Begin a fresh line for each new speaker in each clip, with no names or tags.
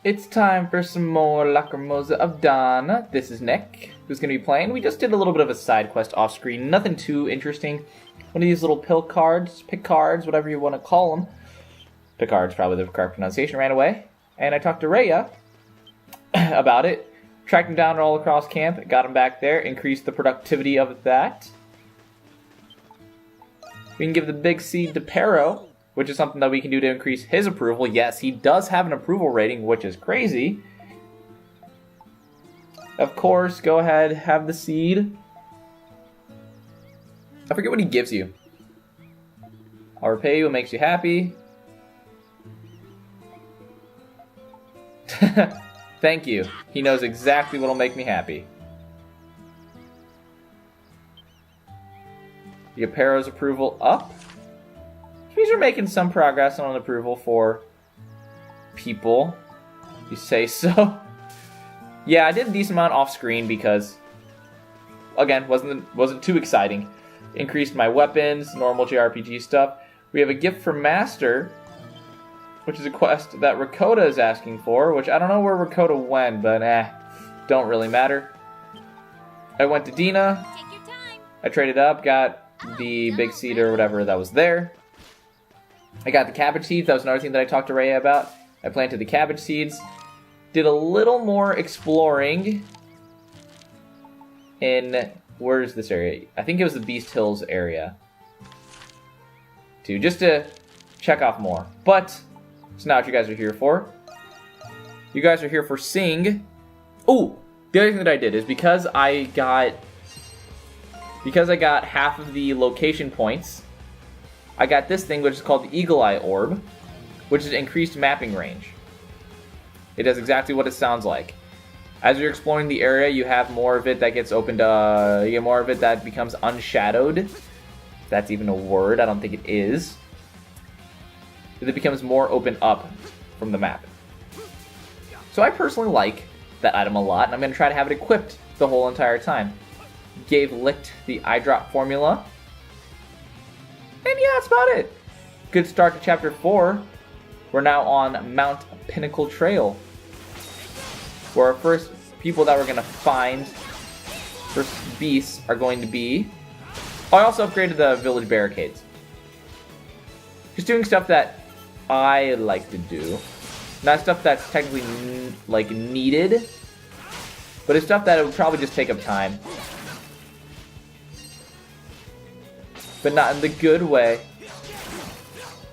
It's time for some more Lacrimosa of Dawn. This is Nick, who's going to be playing. We just did a little bit of a side quest off screen. Nothing too interesting. One of these little pick cards, whatever you want to call them. Picard's probably the correct pronunciation, ran away. And I talked to Rhea about it. Tracked him down all across camp, got him back there, increased the productivity of that. We can give the big seed to Pero, which is something that we can do to increase his approval. Yes, he does have an approval rating, which is crazy. Of course, go ahead, have the seed. I forget what he gives you. I'll repay you what makes you happy. Thank you. He knows exactly what will make me happy. You get Pero's approval up. These are making some progress on approval for people. You say so. Yeah, I did a decent amount off screen because, again, wasn't too exciting. Increased my weapons, normal JRPG stuff. We have a gift from Master, which is a quest that Rakota is asking for, which I don't know where Rakota went, but don't really matter. I went to Dina.
Take your time.
I traded up, got the big seed or whatever that was there. I got the cabbage seeds. That was another thing that I talked to Rhea about. I planted the cabbage seeds. Did a little more exploring in... Where is this area? I think it was the Beast Hills area. Just to check off more. But it's not what you guys are here for. You guys are here for Sing. Oh, the other thing that I did is because I got half of the location points, I got this thing which is called the Eagle Eye Orb, which is increased mapping range. It does exactly what it sounds like. As you're exploring the area, you have more of it that gets opened, you get more of it that becomes unshadowed. If that's even a word, I don't think it is. It becomes more open up from the map. So I personally like that item a lot, and I'm going to try to have it equipped the whole entire time. Gave Licht the eye drop formula. And yeah, that's about it. Good start to Chapter 4. We're now on Mount Pinnacle Trail, where our first people that we're going to find, first beasts, are going to be... Oh, I also upgraded the village barricades. Just doing stuff that I like to do. Not stuff that's technically needed, but it's stuff that it would probably just take up time. But not in the good way.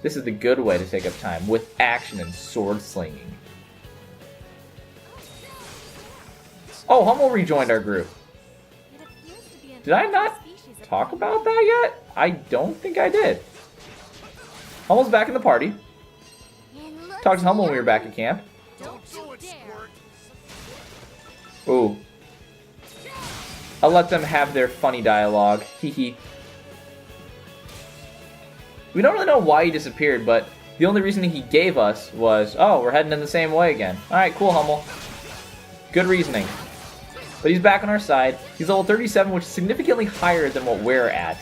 This is the good way to take up time, with action and sword slinging. Oh, Hummel rejoined our group. Did I not talk about that yet? I don't think I did. Hummel's back in the party. Talked to Hummel when we were back at camp. Ooh. I'll let them have their funny dialogue. Hee. We don't really know why he disappeared, but the only reason he gave us was, oh, we're heading in the same way again. Alright, cool, Hummel. Good reasoning. But he's back on our side. He's level 37, which is significantly higher than what we're at.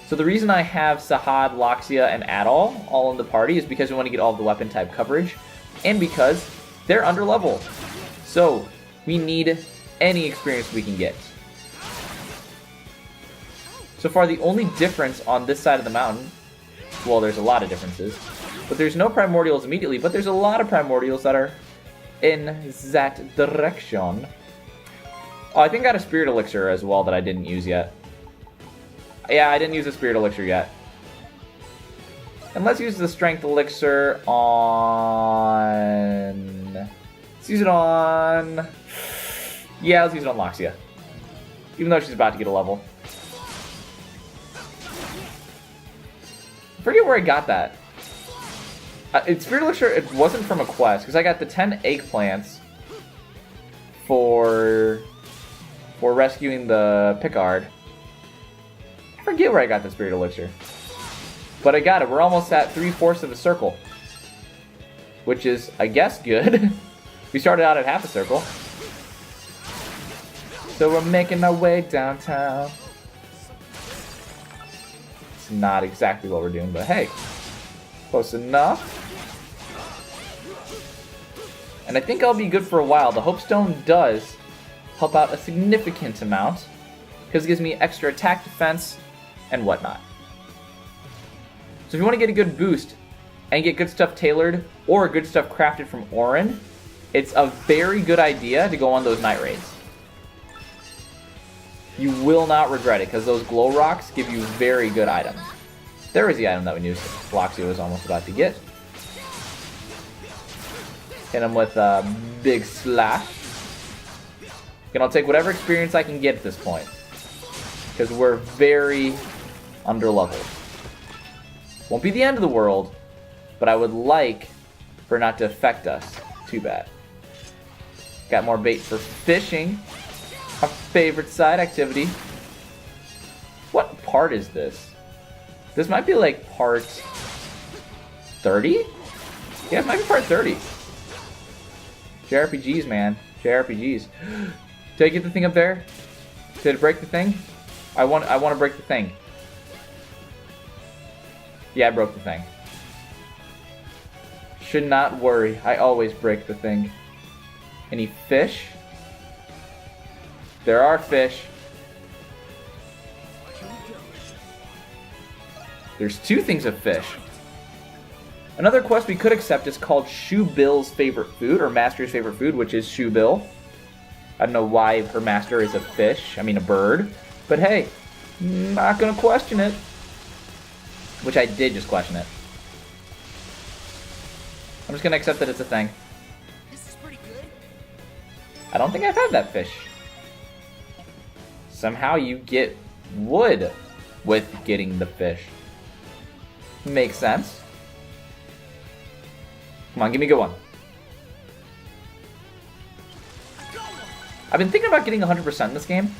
So the reason I have Sahad, Loxia, and Adol all in the party is because we want to get all of the weapon type coverage, and because they're under level. So we need any experience we can get. So far, the only difference on this side of the mountain, well, there's a lot of differences, but there's no primordials immediately, but there's a lot of primordials that are in that direction. Oh, I think I got a spirit elixir as well that I didn't use yet. Yeah, I didn't use a spirit elixir yet. And let's use the strength elixir on... Let's use it on... Yeah, let's use it on Loxia. Even though she's about to get a level. I forget where I got that. It's spirit elixir, it wasn't from a quest, because I got the 10 eggplants for rescuing the Picard. I forget where I got the spirit elixir. But I got it. We're almost at 3/4 of a circle. Which is, I guess, good. We started out at half a circle. So we're making our way downtown. It's not exactly what we're doing, but hey. Close enough. and I think I'll be good for a while. The Hope Stone does help out a significant amount, because it gives me extra attack, defense, and whatnot. So if you want to get a good boost, and get good stuff tailored, or good stuff crafted from Auron, it's a very good idea to go on those night raids. You will not regret it, because those glow rocks give you very good items. There is the item that we knew Floxio was almost about to get. Hit him with a big slash. And I'll take whatever experience I can get at this point, because we're very underleveled. Won't be the end of the world, but I would like for it not to affect us too bad. Got more bait for fishing, our favorite side activity. What part is this? This might be like part 30? Yeah, it might be part 30. JRPGs, man. JRPGs. Did I get the thing up there? Did it break the thing? I want to break the thing. Yeah, I broke the thing. Should not worry. I always break the thing. Any fish? There are fish. There's 2 things of fish. Another quest we could accept is called Shoe Bill's favorite food, or Master's favorite food, which is Shoe Bill. I don't know why her master is a fish, I mean a bird. But hey, not gonna question it. Which I did just question it. I'm just gonna accept that it's a thing.
This is pretty good.
I don't think I've had that fish. Somehow you get wood with getting the fish. Makes sense. Come on, give me a good one. I've been thinking about getting 100% in this game,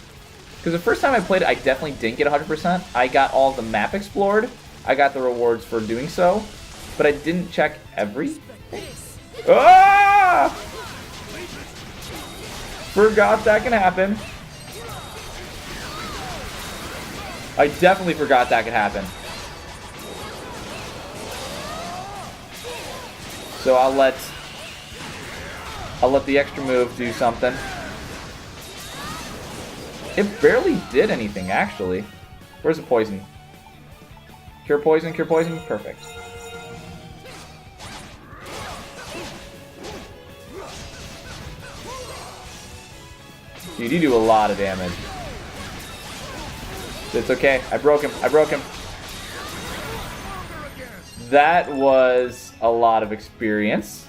because the first time I played it, I definitely didn't get 100%. I got all the map explored. I got the rewards for doing so, but I didn't check everything. Ah! Forgot that can happen. I definitely forgot that could happen. So I'll let the extra move do something. It barely did anything, actually. Where's the poison? Cure poison, cure poison, perfect. Dude, you do a lot of damage. It's okay. I broke him. I broke him. That was a lot of experience.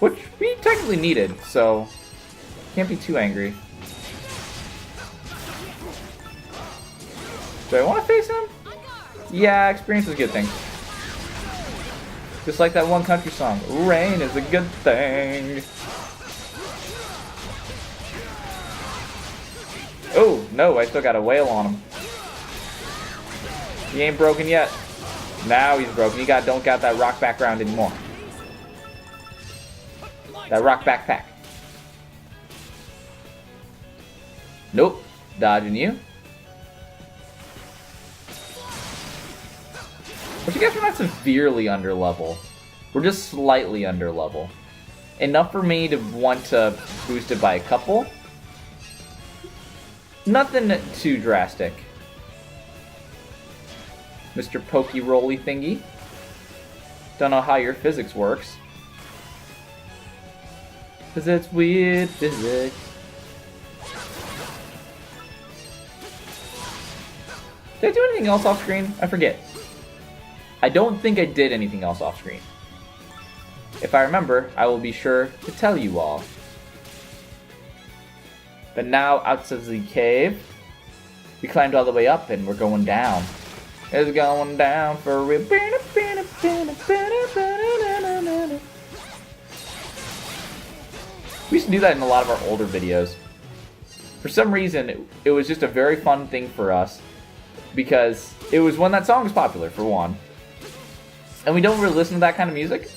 Which we technically needed, so can't be too angry. Do I want to face him? Yeah, experience is a good thing. Just like that one country song. Rain is a good thing. Oh, no, I still got a whale on him. He ain't broken yet. Now he's broken. He don't got that rock background anymore. That rock backpack. Nope. Dodging you. But you guys are not severely under level. We're just slightly under level. Enough for me to want to boost it by a couple. Nothing too drastic. Mr. Pokey Rolly thingy. Don't know how your physics works. 'Cause it's weird physics. Did I do anything else off screen? I forget. I don't think I did anything else off screen. If I remember, I will be sure to tell you all. But now, outside the cave, we climbed all the way up and we're going down. It's going down for real. We used to do that in a lot of our older videos. For some reason, it was just a very fun thing for us, because it was when that song was popular, for one. And we don't really listen to that kind of music,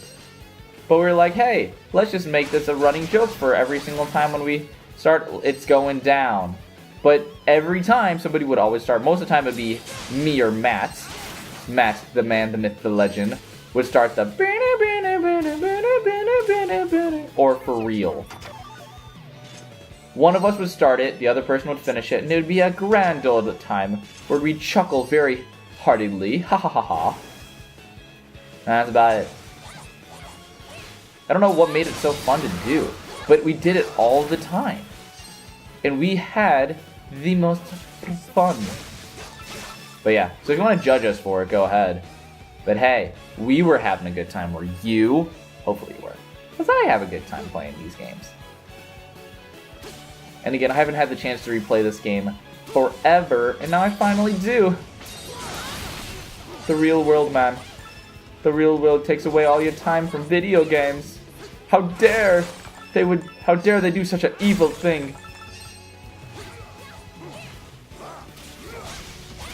but we were like, hey, let's just make this a running joke for every single time when we start, it's going down. But every time, somebody would always start. Most of the time, it'd be me or Matt. Matt, the man, the myth, the legend, would start the... or for real. One of us would start it, the other person would finish it, and it would be a grand old time where we'd chuckle very heartily. Ha ha ha ha. That's about it. I don't know what made it so fun to do, but we did it all the time. And we had the most fun. But yeah, so if you want to judge us for it, go ahead. But hey, we were having a good time. Were you? Hopefully you were. Because I have a good time playing these games. And again, I haven't had the chance to replay this game forever, and now I finally do. The real world, man. The real world takes away all your time from video games. How dare they do such an evil thing?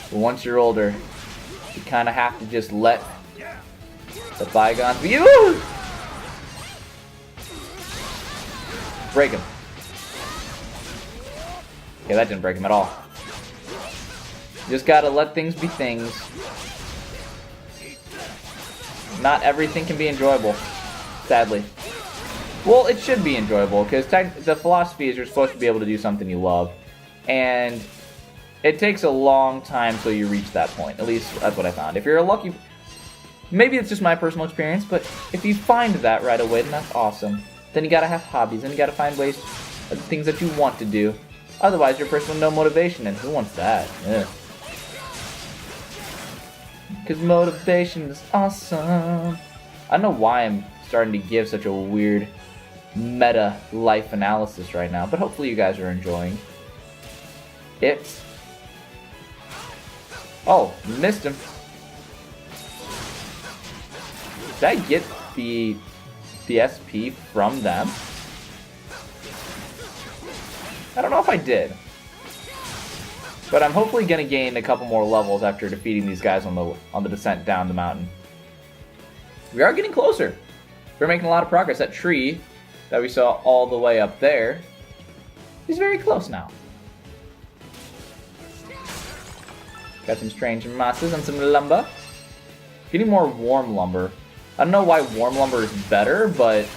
But once you're older, you kind of have to just let the bygones be. Ooh! Break him. Okay, that didn't break him at all. You just gotta let things be things. Not everything can be enjoyable, sadly. Well, it should be enjoyable, because the philosophy is you're supposed to be able to do something you love. And it takes a long time till you reach that point. At least, that's what I found. If you're a lucky... Maybe it's just my personal experience, but if you find that right away, then that's awesome. Then you gotta have hobbies, and you gotta find ways, things that you want to do. Otherwise, you're a person with no motivation, and who wants that? Because motivation is awesome. I don't know why I'm starting to give such a weird meta life analysis right now, but hopefully you guys are enjoying it. Oh, missed him. Did I get the SP from them? I don't know if I did. But I'm hopefully going to gain a couple more levels after defeating these guys on the descent down the mountain. We are getting closer. We're making a lot of progress. That tree that we saw all the way up there is very close now. Got some strange mosses and some lumber. Getting more warm lumber. I don't know why warm lumber is better, but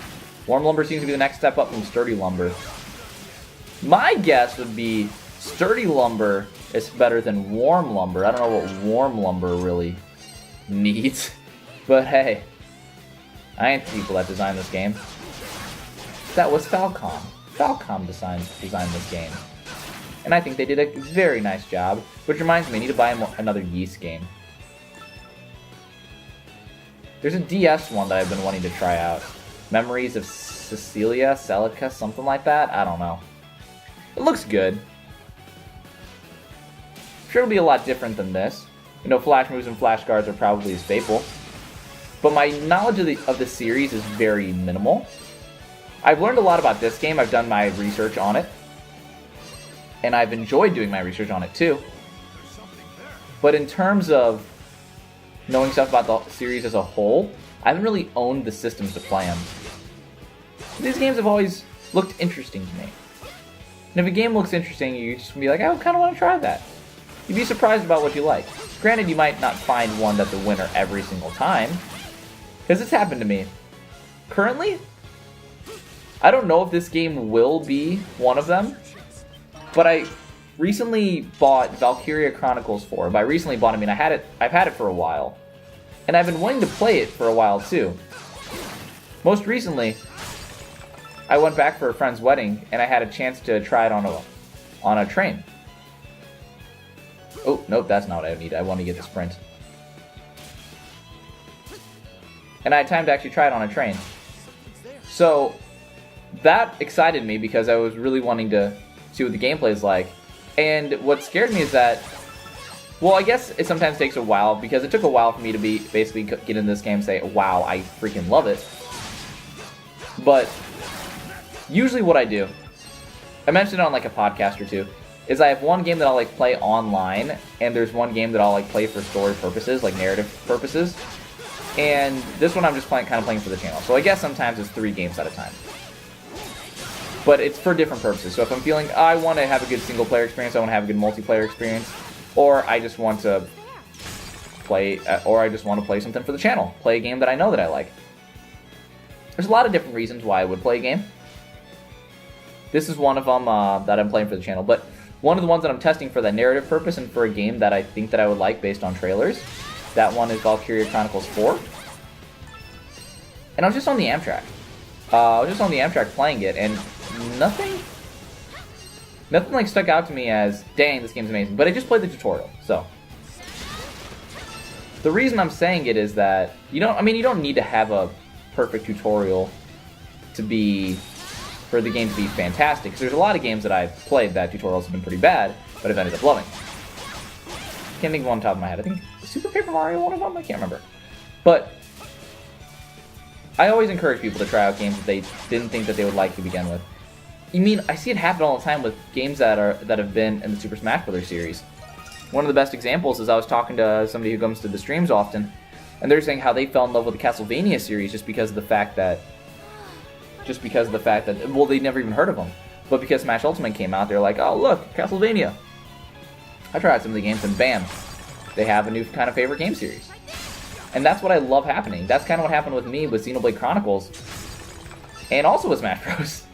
warm lumber seems to be the next step up from sturdy lumber. My guess would be sturdy lumber is better than warm lumber. I don't know what warm lumber really needs. But hey, I ain't the people that designed this game. That was Falcom. Falcom designed this game. And I think they did a very nice job. Which reminds me, I need to buy another Yeast game. There's a DS one that I've been wanting to try out. Memories of Celica, something like that? I don't know. It looks good. I'm sure it'll be a lot different than this. You know, flash moves and flash guards are probably a staple. But my knowledge of the series is very minimal. I've learned a lot about this game. I've done my research on it. And I've enjoyed doing my research on it too. But in terms of knowing stuff about the series as a whole, I haven't really owned the systems to play them. These games have always looked interesting to me. And if a game looks interesting, you just be like, I kind of want to try that. You'd be surprised about what you like. Granted, you might not find one that's a winner every single time, because it's happened to me. Currently, I don't know if this game will be one of them, but I recently bought Valkyria Chronicles 4. By recently bought, I mean I've had it for a while. And I've been wanting to play it for a while too. Most recently, I went back for a friend's wedding and I had a chance to try it on a train. Oh, nope, that's not what I need. I want to get the sprint. And I had time to actually try it on a train. So that excited me because I was really wanting to see what the gameplay is like. And what scared me is that, well, I guess it sometimes takes a while, because it took a while for me to basically get in this game and say, wow, I freaking love it. But usually what I do, I mentioned it on like a podcast or two, is I have one game that I'll like play online, and there's one game that I'll like play for story purposes, like narrative purposes. And this one I'm just kind of playing for the channel. So I guess sometimes it's 3 games at a time. But it's for different purposes. So if I'm feeling, I want to have a good single player experience, I want to have a good multiplayer experience, or I just want to play something for the channel, play a game that I know that I like. There's a lot of different reasons why I would play a game. This is one of them that I'm playing for the channel, but one of the ones that I'm testing for that narrative purpose and for a game that I think that I would like based on trailers. That one is Valkyria Chronicles 4. And I was just on the Amtrak. Playing it, and nothing like stuck out to me as, dang, this game's amazing. But I just played the tutorial, so. The reason I'm saying it is that you don't need to have a perfect tutorial for the game to be fantastic. Because there's a lot of games that I've played that tutorials have been pretty bad, but I've ended up loving. Can't think of one on top of my head. I think Super Paper Mario one of them. I can't remember. But I always encourage people to try out games that they didn't think that they would like to begin with. I see it happen all the time with games that have been in the Super Smash Bros. Series. One of the best examples is I was talking to somebody who comes to the streams often, and they're saying how they fell in love with the Castlevania series just because of the fact that, well, they'd never even heard of them. But because Smash Ultimate came out, they're like, oh, look, Castlevania. I tried out some of the games, and bam, they have a new kind of favorite game series. And that's what I love happening. That's kind of what happened with me with Xenoblade Chronicles, and also with Smash Bros.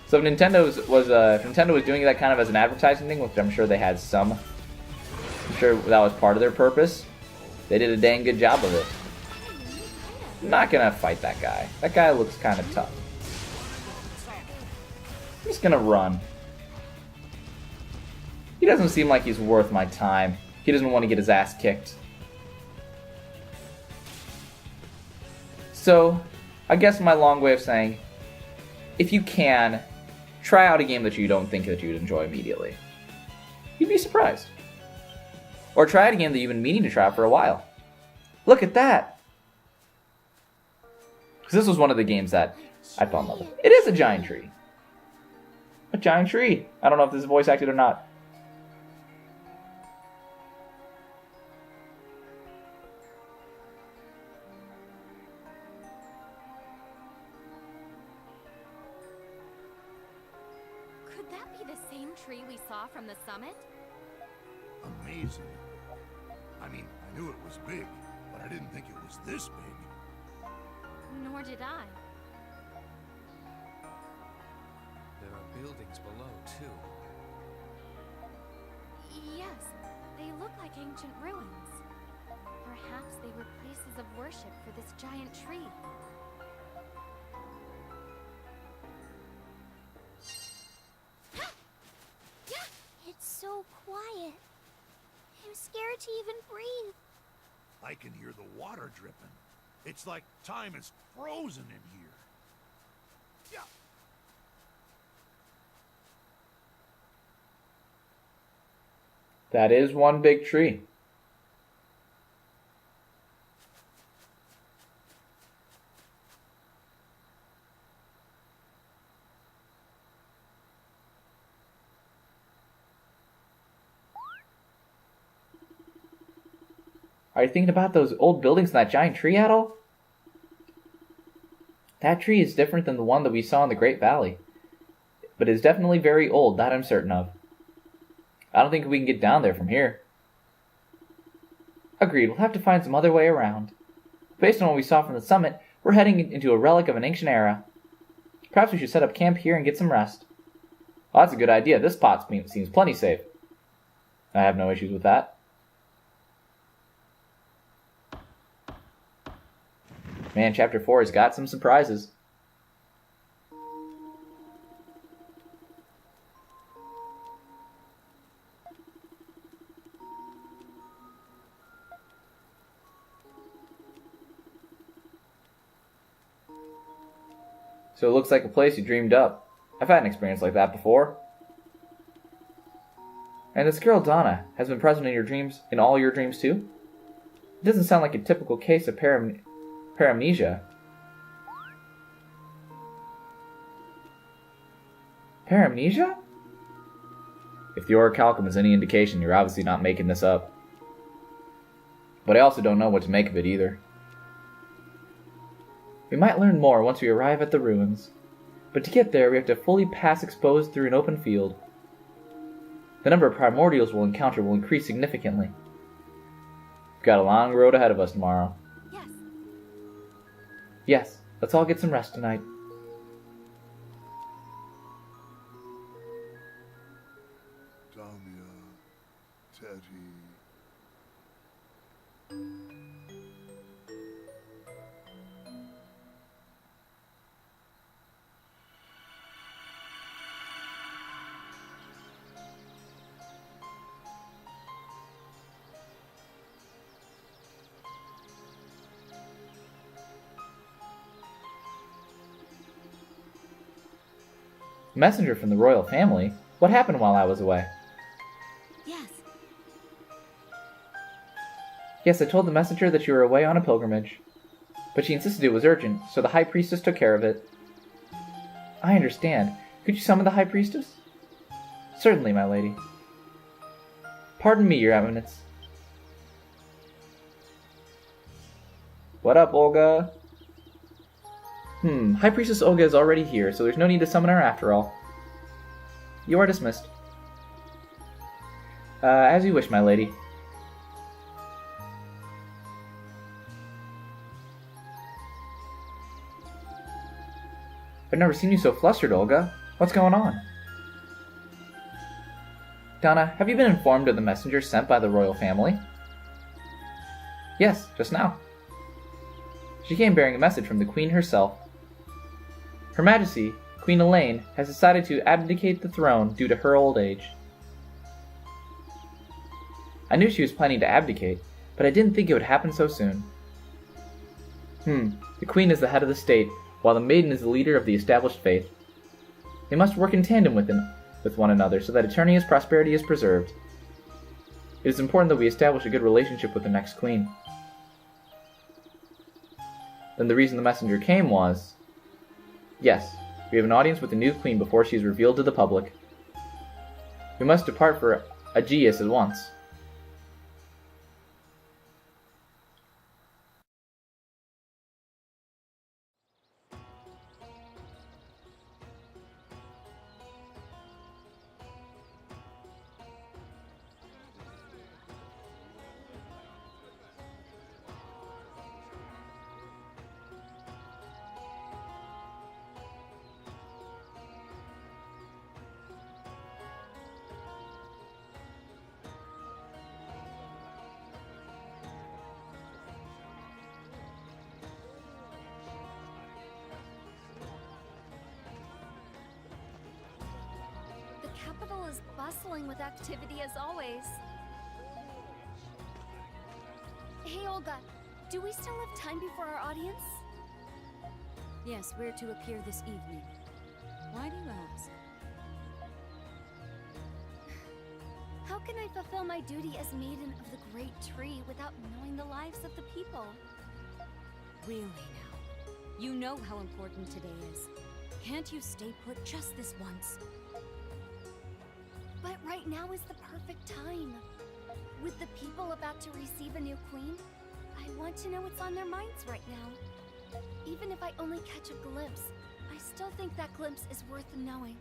So if Nintendo was doing that kind of as an advertising thing, which I'm sure they had some. I'm sure that was part of their purpose. They did a dang good job of it. I'm not gonna fight that guy. That guy looks kind of tough. I'm just gonna run. He doesn't seem like he's worth my time. He doesn't want to get his ass kicked. So, I guess my long way of saying, if you can, try out a game that you don't think that you'd enjoy immediately. You'd be surprised. Or try out a game that you've been meaning to try out for a while. Look at that! Because this was one of the games that I fell in love with. It is a giant tree. A giant tree. I don't know if this is voice acted or not.
Could that be the same tree we saw from the summit?
Amazing. I knew it was big, but I didn't think it was this big.
Nor did I.
There are buildings below, too.
Yes, they look like ancient ruins. Perhaps they were places of worship for this giant tree.
It's so quiet. I'm scared to even breathe.
I can hear the water dripping. It's like time is frozen in here. Yeah.
That is one big tree. Are you thinking about those old buildings and that giant tree at all? That tree is different than the one that we saw in the Great Valley. But it's definitely very old, that I'm certain of. I don't think we can get down there from here. Agreed, we'll have to find some other way around. Based on what we saw from the summit, we're heading into a relic of an ancient era. Perhaps we should set up camp here and get some rest. Well, that's a good idea. This spot seems plenty safe. I have no issues with that. Man, Chapter 4 has got some surprises. So it looks like a place you dreamed up. I've had an experience like that before. And this girl Donna has been present in your dreams, in all your dreams too? It doesn't sound like a typical case of paramnesia. Paramnesia? If the orichalcum is any indication, you're obviously not making this up. But I also don't know what to make of it either. We might learn more once we arrive at the ruins. But to get there, we have to fully pass exposed through an open field. The number of primordials we'll encounter will increase significantly. We've got a long road ahead of us tomorrow.
Yes.
Yes, Let's all get some rest tonight.
Damia, Teddy.
Messenger from the royal family? What happened while I was away?
Yes.
Yes, I told the messenger that you were away on a pilgrimage. But she insisted it was urgent, so the High Priestess took care of it. I understand. Could you summon the High Priestess? Certainly, my lady. Pardon me, Your Eminence. What up, Olga? High Priestess Olga is already here, so there's no need to summon her after all. You are dismissed. As you wish, my lady. I've never seen you so flustered, Olga. What's going on? Donna, have you been informed of the messenger sent by the royal family? Yes, just now. She came bearing a message from the Queen herself. Her Majesty, Queen Elaine, has decided to abdicate the throne due to her old age. I knew she was planning to abdicate, but I didn't think it would happen so soon. The Queen is the head of the state, while the Maiden is the leader of the established faith. They must work in tandem with one another so that Eternia's prosperity is preserved. It is important that we establish a good relationship with the next Queen. Then the reason the messenger came was... Yes, we have an audience with the new Queen before she is revealed to the public. We must depart for Aegeus at once.
The capital is bustling with activity as always. Hey, Olga, do we still have time before our audience?
Yes, we're to appear this evening. Why do you ask?
How can I fulfill my duty as Maiden of the Great Tree without knowing the lives of the people?
Really now? You know how important today is. Can't you stay put just this once?
But right now is the perfect time. With the people about to receive a new queen, I want to know what's on their minds right now. Even if I only catch a glimpse, I still think that glimpse is worth knowing.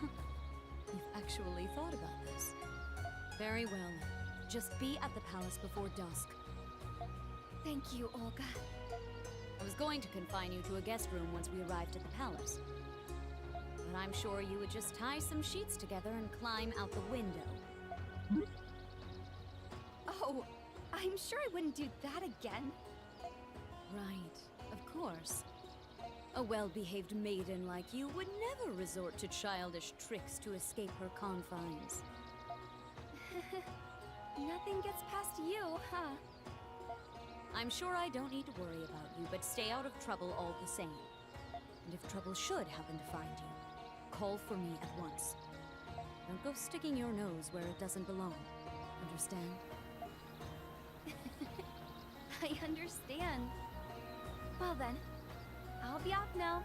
You've actually thought about this. Very well. Just be at the palace before dusk.
Thank you, Olga.
I was going to confine you to a guest room once we arrived at the palace. But I'm sure you would just tie some sheets together and climb out the window.
Oh, I'm sure I wouldn't do that again.
Right, of course. A well-behaved maiden like you would never resort to childish tricks to escape her confines.
Nothing gets past you, huh?
I'm sure I don't need to worry about you, but stay out of trouble all the same. And if trouble should happen to find you, call for me at once. Don't go sticking your nose where it doesn't belong. Understand?
I understand. Well then, I'll be off now.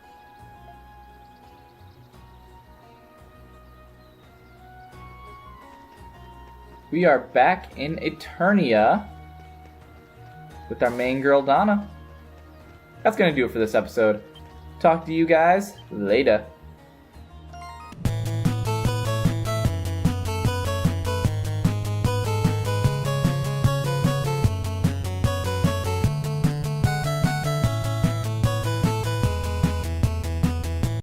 We are back in Eternia with our main girl, Donna. That's going to do it for this episode. Talk to you guys later.